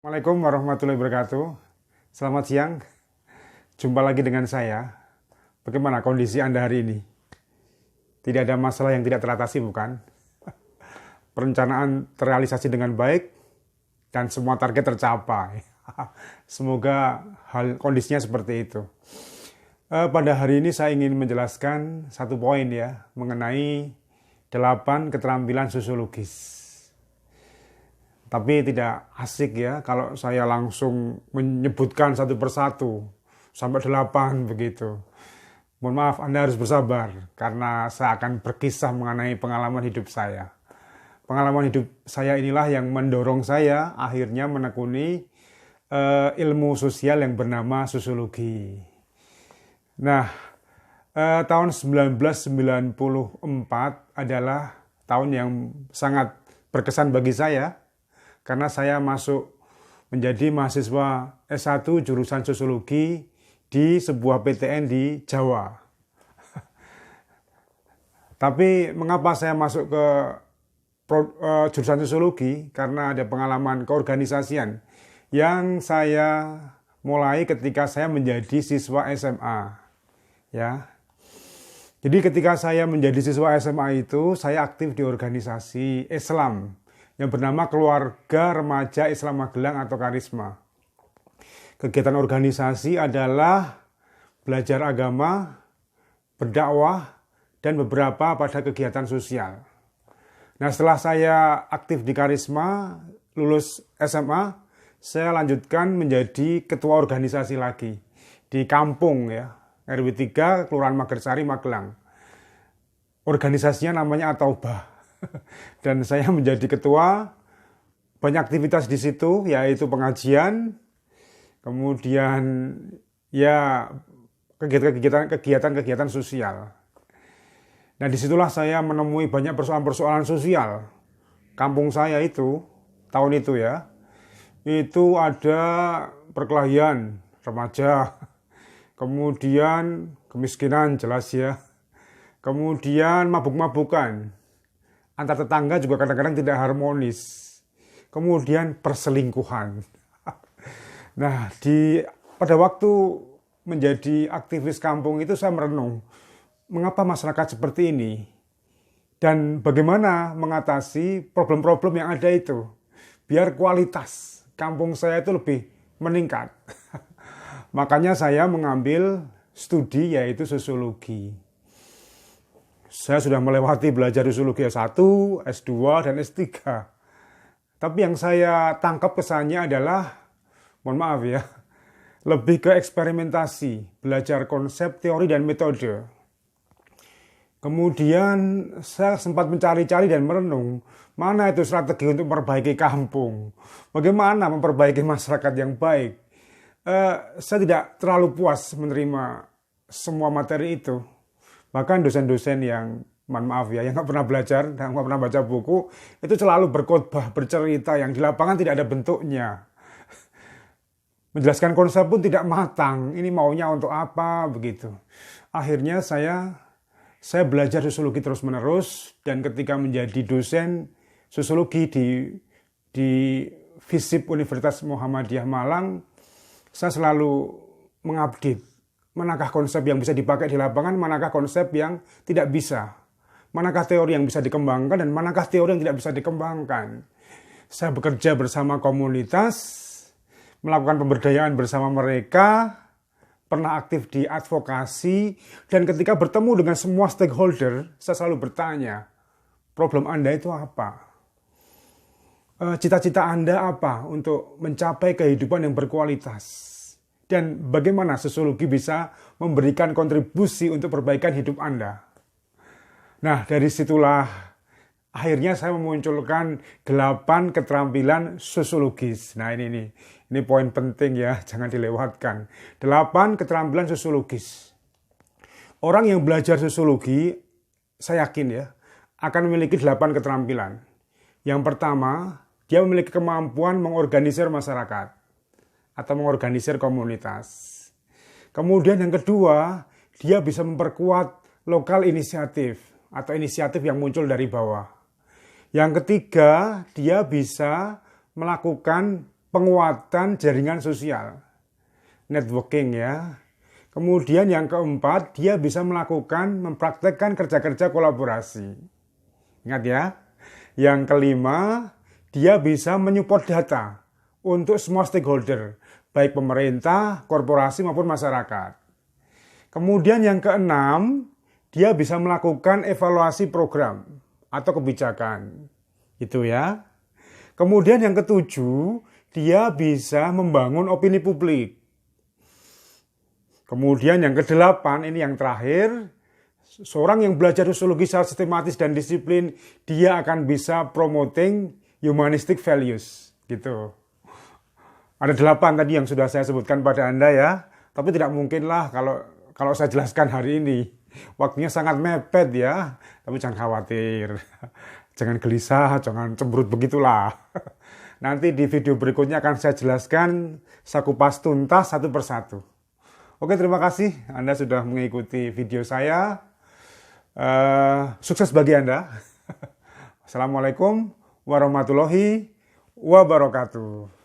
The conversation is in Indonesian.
Assalamualaikum warahmatullahi wabarakatuh. Selamat siang. Jumpa lagi dengan saya. Bagaimana kondisi Anda hari ini? Tidak ada masalah yang tidak teratasi, bukan? Perencanaan terrealisasi dengan baik dan semua target tercapai. Semoga kondisinya seperti itu. Pada hari ini saya ingin menjelaskan satu poin ya mengenai 8 keterampilan sosiologis. Tapi tidak asik ya kalau saya langsung menyebutkan satu persatu sampai 8 begitu. Mohon maaf, Anda harus bersabar karena saya akan berkisah mengenai pengalaman hidup saya. Pengalaman hidup saya inilah yang mendorong saya akhirnya menekuni ilmu sosial yang bernama sosiologi. Nah, tahun 1994 adalah tahun yang sangat berkesan bagi saya karena saya masuk menjadi mahasiswa S1 jurusan sosiologi di sebuah PTN di Jawa. Tapi mengapa saya masuk ke jurusan sosiologi? Karena ada pengalaman keorganisasian yang saya mulai ketika saya menjadi siswa SMA. Ya. Jadi ketika saya menjadi siswa SMA itu, saya aktif di organisasi Islam yang bernama Keluarga Remaja Islam Magelang atau Karisma. Kegiatan organisasi adalah belajar agama, berdakwah, dan beberapa pada kegiatan sosial. Nah, setelah saya aktif di Karisma, lulus SMA, saya lanjutkan menjadi ketua organisasi lagi di kampung ya, RW 3, Kelurahan Magersari, Magelang. Organisasinya namanya At-Taubah. Dan saya menjadi ketua, banyak aktivitas di situ, yaitu pengajian, kemudian ya kegiatan-kegiatan sosial. Nah, disitulah saya menemui banyak persoalan-persoalan sosial. Kampung saya itu, tahun itu ya, itu ada perkelahian remaja, kemudian kemiskinan jelas ya, kemudian mabuk-mabukan. Antar tetangga juga kadang-kadang tidak harmonis. Kemudian perselingkuhan. Nah, pada waktu menjadi aktivis kampung itu saya merenung, mengapa masyarakat seperti ini? Dan bagaimana mengatasi problem-problem yang ada itu? Biar kualitas kampung saya itu lebih meningkat. Makanya saya mengambil studi yaitu sosiologi. Saya sudah melewati belajar sosiologi S1, S2, dan S3. Tapi yang saya tangkap kesannya adalah, mohon maaf ya, lebih ke eksperimentasi, belajar konsep, teori, dan metode. Kemudian saya sempat mencari-cari dan merenung, mana itu strategi untuk memperbaiki kampung, bagaimana memperbaiki masyarakat yang baik. Saya tidak terlalu puas menerima semua materi itu. Bahkan dosen-dosen yang, mohon maaf ya, yang nggak pernah belajar dan nggak pernah baca buku, itu selalu berkhotbah, bercerita yang di lapangan tidak ada bentuknya. Menjelaskan konsep pun tidak matang, ini maunya untuk apa, begitu. Akhirnya saya belajar sosiologi terus-menerus, dan ketika menjadi dosen sosiologi di FISIP Universitas Muhammadiyah Malang, saya selalu mengupdate. Manakah konsep yang bisa dipakai di lapangan, manakah konsep yang tidak bisa. Manakah teori yang bisa dikembangkan, dan manakah teori yang tidak bisa dikembangkan. Saya bekerja bersama komunitas, melakukan pemberdayaan bersama mereka, pernah aktif di advokasi, dan ketika bertemu dengan semua stakeholder, saya selalu bertanya, problem Anda itu apa? Cita-cita Anda apa untuk mencapai kehidupan yang berkualitas? Dan bagaimana sosiologi bisa memberikan kontribusi untuk perbaikan hidup Anda. Nah, dari situlah akhirnya saya memunculkan 8 keterampilan sosiologis. Nah, ini poin penting ya, jangan dilewatkan. 8 keterampilan sosiologis. Orang yang belajar sosiologi, saya yakin ya, akan memiliki 8 keterampilan. Yang pertama, dia memiliki kemampuan mengorganisir masyarakat atau mengorganisir komunitas. Kemudian yang kedua, dia bisa memperkuat lokal inisiatif atau inisiatif yang muncul dari bawah. Yang ketiga, dia bisa melakukan penguatan jaringan sosial, networking ya. Kemudian yang keempat, dia bisa mempraktekkan kerja-kerja kolaborasi. Ingat ya. Yang kelima, dia bisa menyupport data untuk semua stakeholder, baik pemerintah, korporasi maupun masyarakat. Kemudian yang keenam, dia bisa melakukan evaluasi program atau kebijakan. Itu ya. Kemudian yang ketujuh, dia bisa membangun opini publik. Kemudian yang kedelapan, ini yang terakhir, seorang yang belajar sosiologi secara sistematis dan disiplin, dia akan bisa promoting humanistic values. Gitu. Ada 8 tadi yang sudah saya sebutkan pada Anda ya, tapi tidak mungkinlah kalau saya jelaskan hari ini. Waktunya sangat mepet ya, tapi jangan khawatir. Jangan gelisah, jangan cemberut begitulah. Nanti di video berikutnya akan saya jelaskan, saya kupas tuntas satu persatu. Oke, terima kasih Anda sudah mengikuti video saya. Sukses bagi Anda. Assalamualaikum warahmatullahi wabarakatuh.